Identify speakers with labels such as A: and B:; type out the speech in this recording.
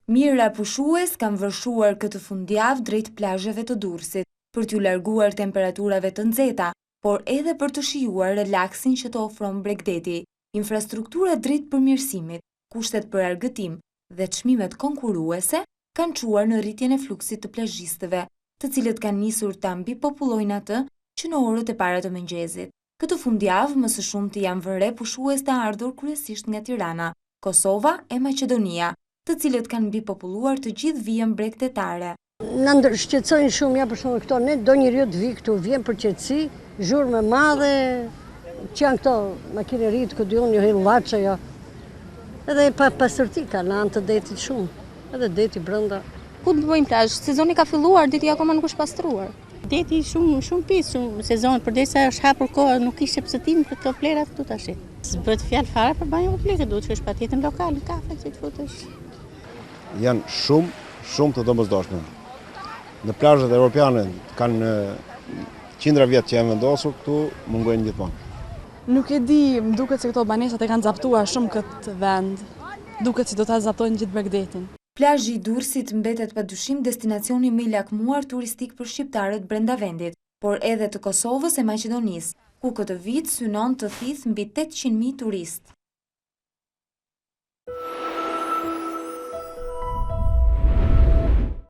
A: Mijëra pushues kanë vërshuar këtë fundjavë drejt plazheve të Durrësit për t'ju larguar temperaturave të nxehta, por edhe për të shijuar relaksin që të ofron Bregdeti. Infrastruktura drejt përmirësimit, kushtet për argëtim dhe çmimet konkurruese kanë çuar në rritjen e fluksit të plazhistëve, të cilët kanë nisur ta mbipopullojnë atë që në orët e para të mëngjesit. Këtë fundjavë më së shumti janë vënë re pushues të ardhur kryesisht nga Tirana, Kosova e Maqedonia, të cilët kanë mbipopulluar të gjithë vijën bregdetare.
B: Na ndërshqetësojnë shumë, ja për shembull këto, ne do njeriu të vi këtu, vjen për qetësi, zhurmë e madhe, që janë këto makineritë që diun jo hillaçe jo. Edhe pa pastërti ka në anë të detit shumë, edhe deti brenda.
C: Ku të bëjmë plazh? Sezoni ka filluar, deti akoma nuk është pastruar.
D: Deti shumë pis, shumë sezon, përdesa është hapur kohë, nuk ishte pse tim për këto plera këtu tash. S'bëhet fjalë fare për banjë publike, duhet të shkosh patjetër në lokal, në kafe që të futesh.
E: Janë shumë të domosdoshme. Në plazhet europiane kanë qindra vjet që janë vendosur, këtu mungojnë gjithmonë.
F: Nuk e di, më duket se këto banesat e kanë zaptuar shumë këtë vend. Duket si do ta zaptojnë gjithë Bregdetin.
A: Plazhi i Durrësit mbetet padyshim destinacioni më i lakmuar turistik për shqiptarët brenda vendit, por edhe të Kosovës e Maqedonisë, ku këtë vit synon të thithë mbi 800.000 turistë.